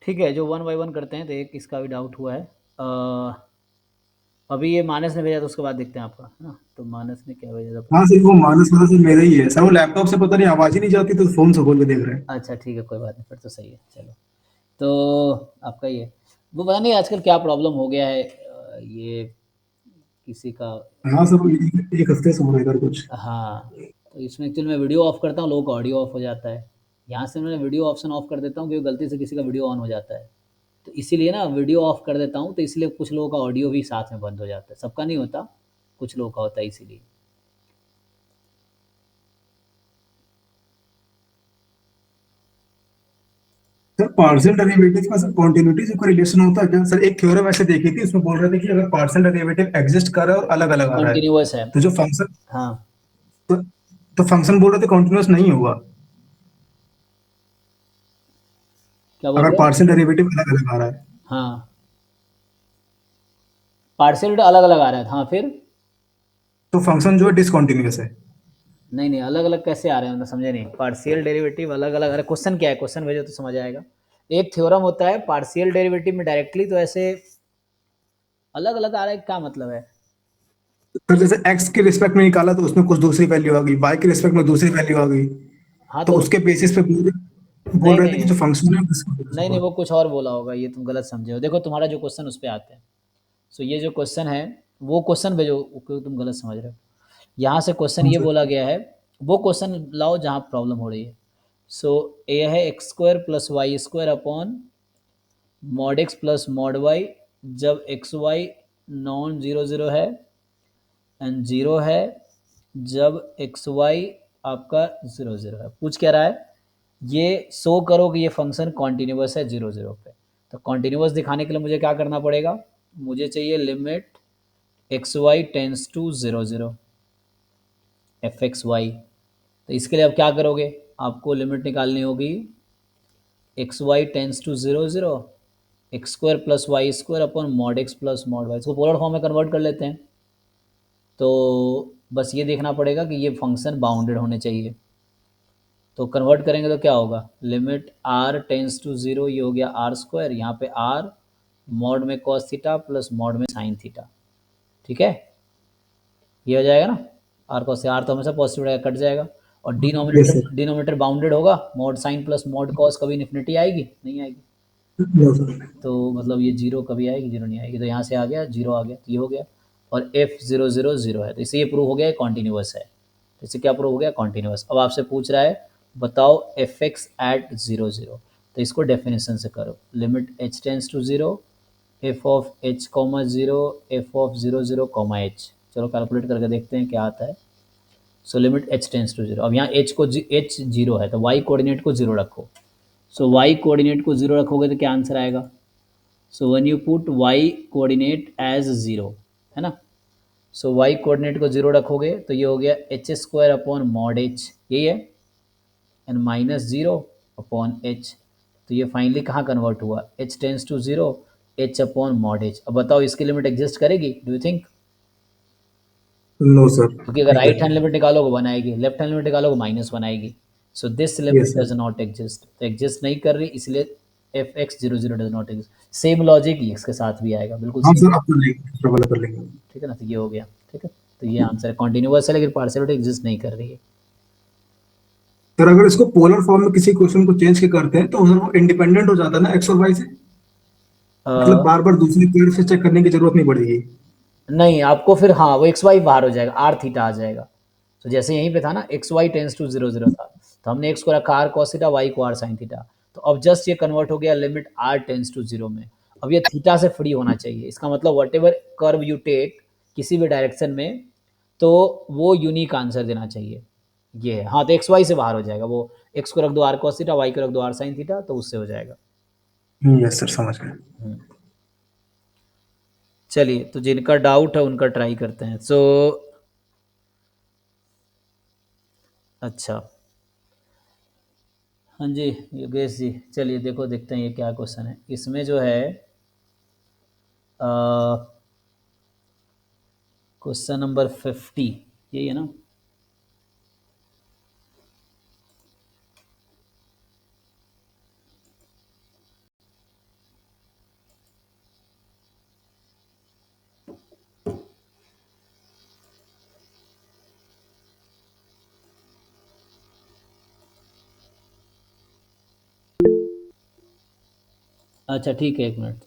ठीक है, जो वन बाई वन करते हैं, तो एक इसका भी डाउट हुआ है। अभी ये मानस ने भेजा, तो उसके बाद देखते हैं आपका, है ना। तो मानस ने क्या भेजा था? हाँ सर, वो मानस वाला सर मेरा ही है सर। वो लैपटॉप से पता नहीं आवाज ही नहीं जाती, तो फोन से खोल के देख रहे हैं। अच्छा ठीक है, कोई बात नहीं, फिर तो सही है। चलो, तो आपका ये, वो पता नहीं आजकल क्या प्रॉब्लम हो गया है, ये किसी का। हाँ सर, एक हफ्ते से हो रहा है इधर कुछ। हाँ, तो इसमें एक्चुअली मैं वीडियो ऑफ करता हूँ, लोगों का ऑडियो ऑफ हो जाता है। यहाँ से मैं वीडियो ऑप्शन ऑफ कर देता हूँ, क्योंकि गलती से किसी का वीडियो ऑन हो जाता है। तो इसीलिए ना वीडियो ऑफ कर देता हूँ, तो इसलिए कुछ लोगों का ऑडियो भी साथ में बंद हो जाता है। सबका नहीं होता, कुछ लोगों का होता है, इसीलिए। सर पार्शियल डेरिवेटिव का सर कॉन्टिन्यूटी से कोई रिलेशन होता है क्या सर? एक थ्योरम ऐसे देखी थी, उसमें बोल रहे थे कि अगर पार्शियल डेरिवेटिव एग्जिस्ट कर रहा है और अलग अलग आ रहा है, कॉन्टिन्यूअस है। तो जो फंक्शन, हाँ, तो, तो फंक्शन बोल रहे थे कॉन्टिन्यूस नहीं होगा क्या बोल अगर रहे हो? पार्शियल डेरिवेटिव अलग अलग आ रहा है। हाँ, पार्शियल अलग अलग आ रहा है, हाँ फिर। तो फंक्शन जो है डिसकंटिन्यूअस है। नहीं नहीं, अलग अलग कैसे आ रहे हैं, मतलब समझे नहीं। पार्शियल डेरिवेटिव अलग अलग, अरे क्वेश्चन क्या है, क्वेश्चन भेजो तो समझ आएगा। एक थ्योरम होता है पार्शियल डेरिवेटिव में डायरेक्टली, तो ऐसे अलग अलग आ रहा है, क्या मतलब है? तो जैसे एक्स के रिस्पेक्ट में निकाला तो उसमें कुछ दूसरी वैल्यू आ गई, वाई के रिस्पेक्ट में दूसरी वैल्यू आ गई, हाँ तो तो उसके बेसिस पे बोल नहीं रहे थे कि नहीं जो फंक्शन है डिसकंटिन्यूअस नहीं नहीं, होगा। वो कुछ और बोला होगा, ये तुम गलत समझे हो। देखो तुम्हारा जो क्वेश्चन उस पर आते हैं। सो ये जो क्वेश्चन है, वो क्वेश्चन भेजो, क्योंकि तुम गलत समझ रहे हो। यहाँ से क्वेश्चन हाँ ये सर। बोला गया है, वो क्वेश्चन लाओ जहाँ प्रॉब्लम हो रही है। सो ये है X square plus Y square upon mod X plus mod Y, जब X Y non zero zero है एंड जीरो है, जब एक्स वाई आपका जीरो जीरो है। पूछ क्या रहा है, ये शो करो कि ये फंक्शन कॉन्टिन्यूस है जीरो जीरो पे। तो कॉन्टिन्यूस दिखाने के लिए मुझे क्या करना पड़ेगा, मुझे चाहिए limit X Y tends to zero zero F X Y. तो इसके लिए अब क्या करोगे, आपको लिमिट निकालनी होगी X Y tends to zero zero X square plus Y square upon mod X plus mod Y. इसको पोलर फॉर्म में कन्वर्ट कर लेते हैं। तो बस ये देखना पड़ेगा कि ये फंक्शन बाउंडेड होने चाहिए। तो कन्वर्ट करेंगे तो क्या होगा, limit are tends to zero, ये हो गया आर स्क्वायर, यहाँ पे आर मॉड में कॉस थीटा प्लस मॉड में साइन थीटा। ठीक है, ये हो जाएगा ना। आर कॉस से आर तो हमेशा पॉजिटिव रहेगा, कट जाएगा। और yes sir. Denominator denominator bounded होगा, mod sine plus mod cos कभी इन्फिनिटी आएगी नहीं आएगी। No sir. तो मतलब ये जीरो कभी आएगी, जीरो नहीं आएगी। तो यहाँ से आ गया जीरो, आ गया, तो ये हो गया। और एफ जीरो जीरो जीरो है, तो इससे ये प्रूव हो गया कॉन्टिन्यूस है। तो इससे क्या प्रूव हो गया, कॉन्टिन्यूस। अब आपसे पूछ रहा है बताओ F X at zero zero. तो इसको डेफिनेशन से करो, limit H tends to zero F of H comma zero F of zero zero comma H. चलो कैलकुलेट करके देखते हैं क्या आता है। So limit H tends to zero, अब यहाँ एच को एच जीरो है, तो वाई कोऑर्डिनेट को जीरो रखो। सो वाई कोऑर्डिनेट को जीरो रखोगे तो क्या आंसर आएगा। So when you put y coordinate as zero, है ना। सो y कोऑर्डिनेट को ज़ीरो रखोगे तो ये हो गया H square upon mod H, यही है, and minus zero upon H. तो ये फाइनली कहाँ कन्वर्ट हुआ, h tends to zero H upon mod H. अब बताओ इसकी लिमिट एग्जिस्ट करेगी, do you think? No sir, क्योंकि अगर नहीं राइट हैंड करेंगे। लिमिट निकालोगे वन आएगी, लेफ्ट हैंड लिमिट निकालोगे माइनस वन आएगी। So this limit yes sir. Does not exist, तो एग्जिस्ट नहीं कर रही, इसलिए F x zero zero does not exist. Same logic इसके साथ भी आएगा, बिल्कुल हाँ सेम। सर, आप कर लेंगे, डबल कर लेंगे। ठीक है ना, तो ये हो गया। ठीक है, तो ये आंसर है, कॉन्टिन्यूअस है लेकिन पार्शियलिटी एग्जिस्ट नहीं कर रही है। सर अगर इसको पोलर फॉर्म में किसी क्वेश्चन को चेंज के करते हैं, तो सर वो इंडिपेंडेंट हो जाता है ना एक्स और वाई से? मतलब अ, बार बार दूसरी पेड़ से चेक करने की जरूरत नहीं पड़ेगी। नहीं, आपको फिर हाँ वो एक्स वाई बाहर हो जाएगा, आर थीटा आ जाएगा। तो जैसे यहीं पे था ना, x Y tends to zero zero था, तो हमने एक्स को रखा आर कॉस थीटा, वाई को आर साइन थीटा। तो अब जस्ट ये कन्वर्ट हो गया limit are tends to zero में। अब ये थीटा से फ्री होना चाहिए, इसका मतलब whatever curve you take किसी भी डायरेक्शन में, तो वो यूनिक आंसर देना चाहिए। ये है, हाँ तो एक्स वाई से बाहर हो जाएगा वो। एक्स को रख दो आर कॉस थीटा, वाई को रख दो आर साइन थीटा, तो उससे हो जाएगा। यस सर, समझ गए। हम्म। चलिए, तो जिनका डाउट है उनका ट्राई करते हैं। सो अच्छा, हाँ जी योगेश जी, चलिए देखो देखते हैं ये क्या क्वेश्चन है। इसमें जो है क्वेश्चन नंबर 50, यही है ना। अच्छा ठीक है, एक मिनट।